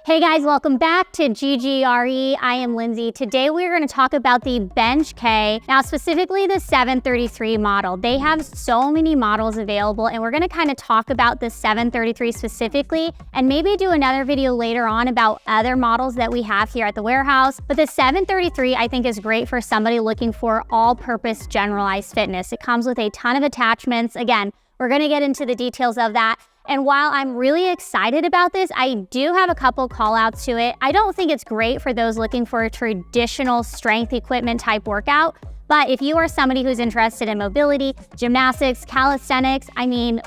Hey guys, welcome back to GGRE. I am Lindsay. Today we're going to talk about the BenchK, now specifically the 733 model. They have so many models available, and we're going to kind of talk about the 733 specifically and maybe do another video later on about other models that we have here at the warehouse. But the 733 I think is great for somebody looking for all-purpose generalized fitness. It comes with a ton of attachments. Again, we're going to get into the details of that. And while I'm really excited about this, I do have a couple call outs to it. I don't think it's great for those looking for a traditional strength equipment type workout. But if you are somebody who's interested in mobility, gymnastics, calisthenics,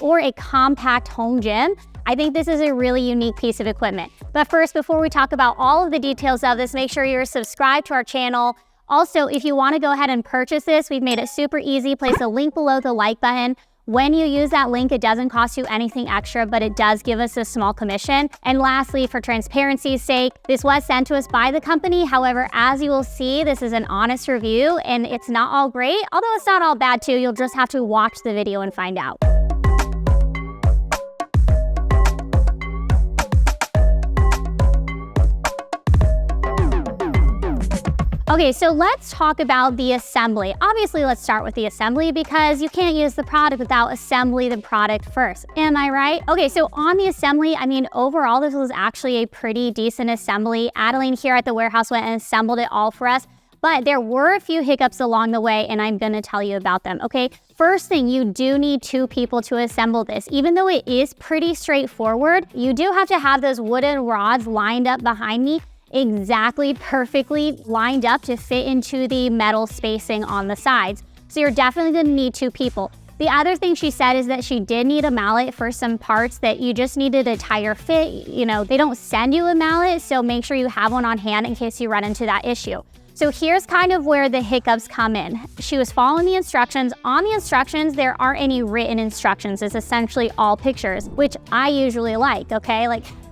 or a compact home gym, I think this is a really unique piece of equipment. But first, before we talk about all of the details of this, make sure you're subscribed to our channel. Also, if you want to go ahead and purchase this, we've made it super easy. Place a link below the like button. When you use that link, it doesn't cost you anything extra, but it does give us a small commission. And lastly, for transparency's sake, this was sent to us by the company. However, as you will see, this is an honest review and it's not all great, although it's not all bad too. You'll just have to watch the video and find out. Okay, so let's talk about the assembly. Obviously, let's start with the assembly because you can't use the product without assembly the product first. Am I right? Okay, so on the assembly, overall, this was actually a pretty decent assembly. Adeline here at the warehouse went and assembled it all for us, but there were a few hiccups along the way, and I'm gonna tell you about them, okay? First thing, you do need 2 people to assemble this. Even though it is pretty straightforward, you do have to have those wooden rods lined up behind me exactly perfectly lined up to fit into the metal spacing on the sides. So you're definitely gonna need 2 people. The other thing she said is that she did need a mallet for some parts that you just needed a tighter fit. They don't send you a mallet, so make sure you have one on hand in case you run into that issue. So here's kind of where the hiccups come in. She was following the instructions. On the instructions, there aren't any written instructions. It's essentially all pictures, which I usually like, okay?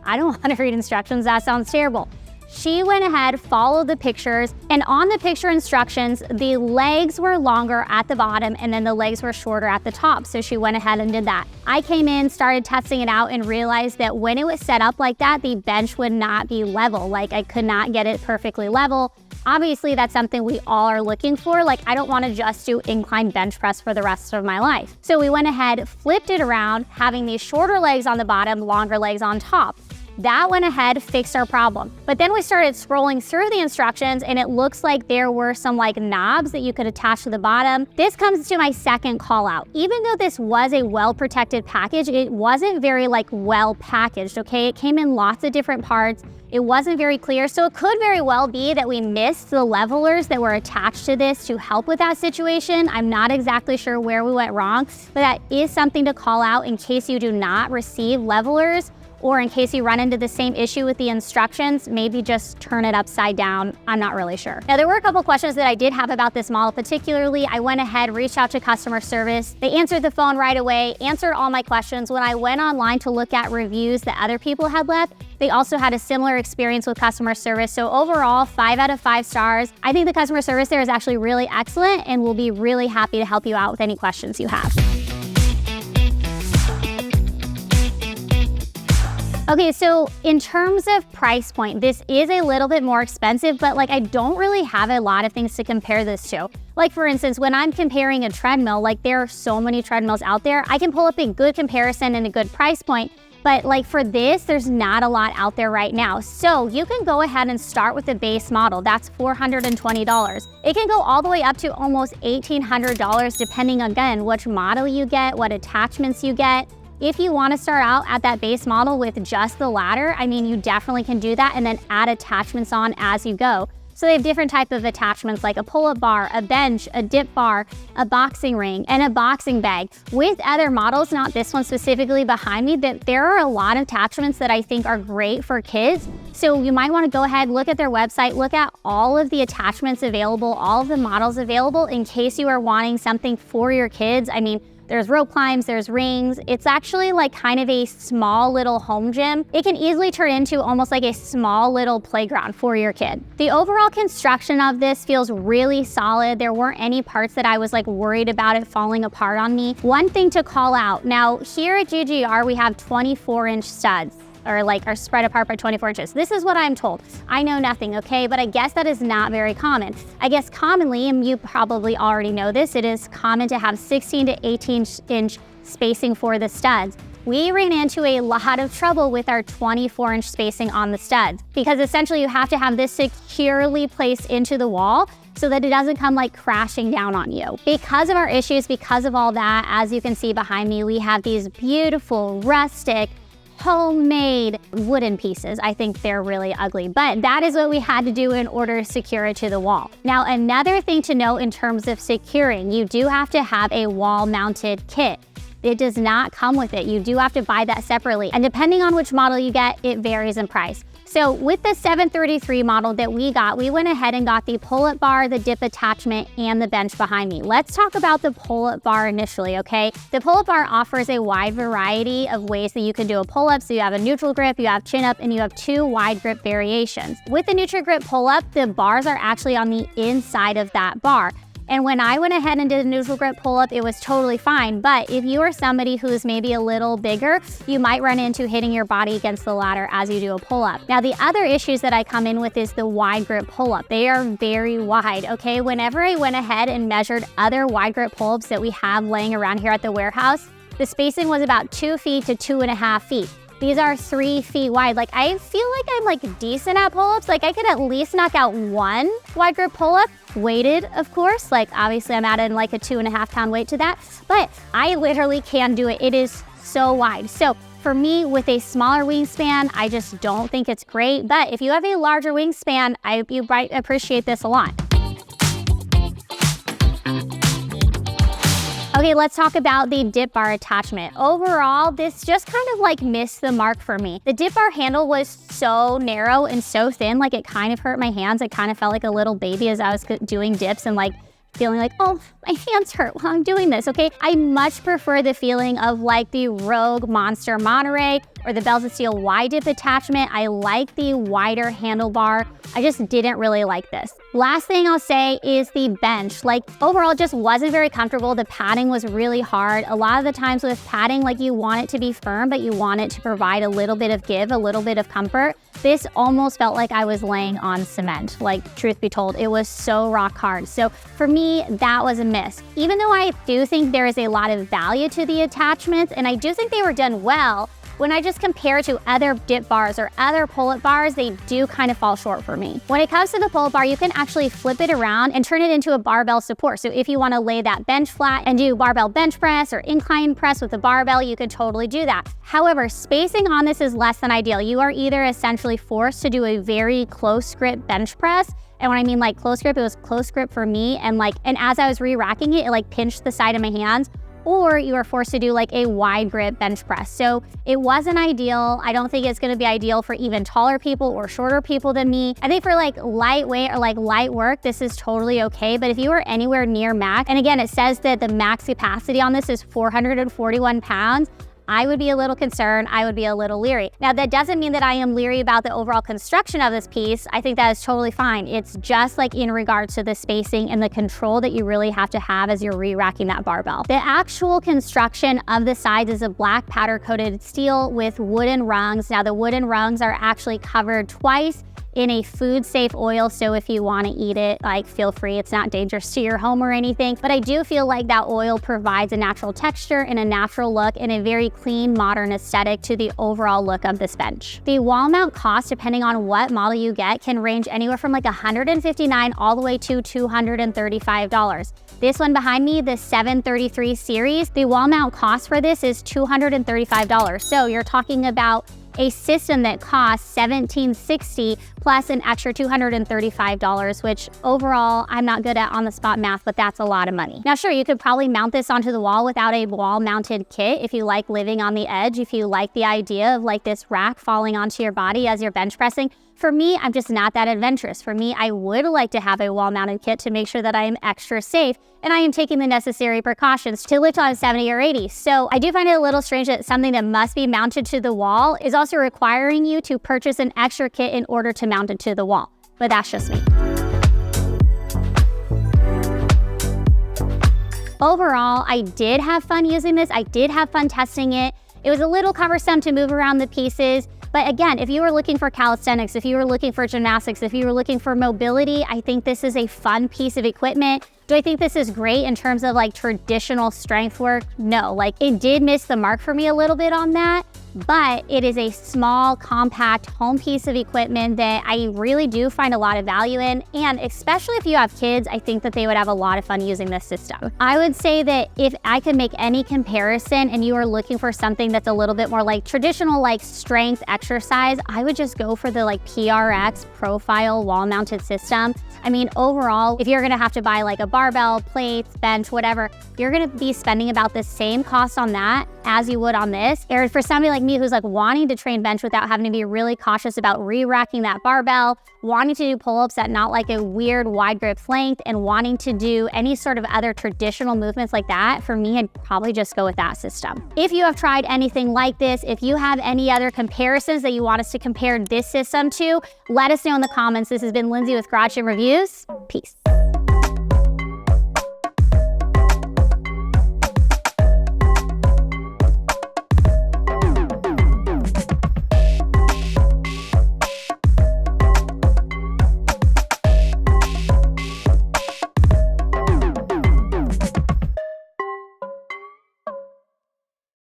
I don't want to read instructions, that sounds terrible. She went ahead, followed the pictures, and on the picture instructions, the legs were longer at the bottom and then the legs were shorter at the top. So she went ahead and did that. I came in, started testing it out, and realized that when it was set up like that, the bench would not be level. I could not get it perfectly level. Obviously, that's something we all are looking for. I don't want to just do incline bench press for the rest of my life. So we went ahead, flipped it around, having these shorter legs on the bottom, longer legs on top. That went ahead, fixed our problem. But then we started scrolling through the instructions and it looks like there were some knobs that you could attach to the bottom. This comes to my second call out. Even though this was a well-protected package, it wasn't very well packaged, okay? It came in lots of different parts. It wasn't very clear, so it could very well be that we missed the levelers that were attached to this to help with that situation. I'm not exactly sure where we went wrong, but that is something to call out in case you do not receive levelers, or in case you run into the same issue with the instructions, maybe just turn it upside down. I'm not really sure. Now, there were a couple questions that I did have about this model particularly. I went ahead, reached out to customer service. They answered the phone right away, answered all my questions. When I went online to look at reviews that other people had left, they also had a similar experience with customer service. So overall, 5 out of 5 stars. I think the customer service there is actually really excellent and will be really happy to help you out with any questions you have. Okay, so in terms of price point, this is a little bit more expensive, but I don't really have a lot of things to compare this to. For instance, when I'm comparing a treadmill, there are so many treadmills out there, I can pull up a good comparison and a good price point. But for this, there's not a lot out there right now. So you can go ahead and start with the base model. That's $420. It can go all the way up to almost $1,800 depending, again, which model you get, what attachments you get. If you want to start out at that base model with just the ladder, you definitely can do that and then add attachments on as you go. So they have different types of attachments like a pull-up bar, a bench, a dip bar, a boxing ring, and a boxing bag. With other models, not this one specifically behind me, that there are a lot of attachments that I think are great for kids. So you might want to go ahead, look at their website, look at all of the attachments available, all of the models available in case you are wanting something for your kids. There's rope climbs, there's rings. It's actually kind of a small little home gym. It can easily turn into almost like a small little playground for your kid. The overall construction of this feels really solid. There weren't any parts that I was worried about it falling apart on me. One thing to call out, now here at GGR we have 24-inch studs. or like are spread apart by 24 inches. This is what I'm told. I know nothing, okay? But I guess that is not very common. I guess commonly, and you probably already know this, it is common to have 16 to 18-inch spacing for the studs. We ran into a lot of trouble with our 24-inch spacing on the studs because essentially you have to have this securely placed into the wall so that it doesn't come like crashing down on you. Because of our issues, because of all that, as you can see behind me, we have these beautiful, rustic, homemade wooden pieces. I think they're really ugly, but that is what we had to do in order to secure it to the wall. Now, another thing to note in terms of securing, you do have to have a wall-mounted kit. It does not come with it. You do have to buy that separately. And depending on which model you get, it varies in price. So with the 733 model that we got, we went ahead and got the pull-up bar, the dip attachment, and the bench behind me. Let's talk about the pull-up bar initially, okay? The pull-up bar offers a wide variety of ways that you can do a pull-up. So you have a neutral grip, you have chin up, and you have 2 wide grip variations. With the neutral grip pull-up, the bars are actually on the inside of that bar. And when I went ahead and did a neutral grip pull-up, it was totally fine. But if you are somebody who's maybe a little bigger, you might run into hitting your body against the ladder as you do a pull-up. Now, the other issues that I come in with is the wide grip pull-up. They are very wide, okay? Whenever I went ahead and measured other wide grip pull-ups that we have laying around here at the warehouse, the spacing was about 2 feet to 2.5 feet. These are 3 feet wide. Like, I feel like I'm like decent at pull-ups. Like, I could at least knock out 1 wide grip pull-up, weighted, of course. Like, obviously I'm adding like a 2.5 pound weight to that, but I literally can do it. It is so wide. So for me, with a smaller wingspan, I just don't think it's great. But if you have a larger wingspan, you might appreciate this a lot. Okay, let's talk about the dip bar attachment. Overall, this just kind of like missed the mark for me. The dip bar handle was so narrow and so thin, like it kind of hurt my hands. I kind of felt like a little baby as I was doing dips and like feeling like, oh, my hands hurt while I'm doing this, okay? I much prefer the feeling of like the Rogue Monster Monterey or the Bells of Steel wide dip attachment. I like the wider handlebar. I just didn't really like this. Last thing I'll say is the bench. Like, overall, it just wasn't very comfortable. The padding was really hard. A lot of the times with padding, like, you want it to be firm, but you want it to provide a little bit of give, a little bit of comfort. This almost felt like I was laying on cement. Like, truth be told, it was so rock hard. So for me, that was a miss. Even though I do think there is a lot of value to the attachments, and I do think they were done well, when I just compare to other dip bars or other pull-up bars, they do kind of fall short for me. When it comes to the pull-up bar, you can actually flip it around and turn it into a barbell support. So if you want to lay that bench flat and do barbell bench press or incline press with the barbell, you could totally do that. However, spacing on this is less than ideal. You are either essentially forced to do a very close grip bench press. And when I mean like close grip, it was close grip for me. And as I was re-racking it, it like pinched the side of my hands. Or you are forced to do like a wide grip bench press. So it wasn't ideal. I don't think it's gonna be ideal for even taller people or shorter people than me. I think for like lightweight or like light work, this is totally okay. But if you are anywhere near max, and again, it says that the max capacity on this is 441 pounds, I would be a little concerned, I would be a little leery. Now, that doesn't mean that I am leery about the overall construction of this piece. I think that is totally fine. It's just like in regards to the spacing and the control that you really have to have as you're re-racking that barbell. The actual construction of the sides is a black powder-coated steel with wooden rungs. Now, the wooden rungs are actually covered twice in a food-safe oil, so if you want to eat it, like, feel free. It's not dangerous to your home or anything, but I do feel like that oil provides a natural texture and a natural look and a very clean, modern aesthetic to the overall look of this bench. The wall mount cost, depending on what model you get, can range anywhere from like $159 all the way to $235. This one behind me, the 733 series, the wall mount cost for this is $235. So you're talking about a system that costs $1,760 plus an extra $235, which overall I'm not good at on the spot math, but that's a lot of money. Now, sure, you could probably mount this onto the wall without a wall mounted kit if you like living on the edge, if you like the idea of like this rack falling onto your body as you're bench pressing. For me, I'm just not that adventurous. For me, I would like to have a wall-mounted kit to make sure that I am extra safe and I am taking the necessary precautions to lift on 70 or 80. So I do find it a little strange that something that must be mounted to the wall is also requiring you to purchase an extra kit in order to mount it to the wall. But that's just me. Overall, I did have fun using this. I did have fun testing it. It was a little cumbersome to move around the pieces, But again, if you were looking for calisthenics, if you were looking for gymnastics, if you were looking for mobility, I think this is a fun piece of equipment. Do I think this is great in terms of like traditional strength work? No, like it did miss the mark for me a little bit on that, but it is a small, compact home piece of equipment that I really do find a lot of value in. And especially if you have kids, I think that they would have a lot of fun using this system. I would say that if I could make any comparison and you are looking for something that's a little bit more like traditional, like strength exercise, I would just go for the like PRX profile wall-mounted system. I mean, overall, if you're gonna have to buy like a barbell, plates, bench, whatever, you're gonna be spending about the same cost on that as you would on this. Or for somebody like me who's like wanting to train bench without having to be really cautious about re-racking that barbell, wanting to do pull-ups at not like a weird wide grip length, and wanting to do any sort of other traditional movements like that, for me, I'd probably just go with that system. If you have tried anything like this, if you have any other comparisons that you want us to compare this system to, let us know in the comments. This has been Lindsay with Garage Gym Reviews. Peace.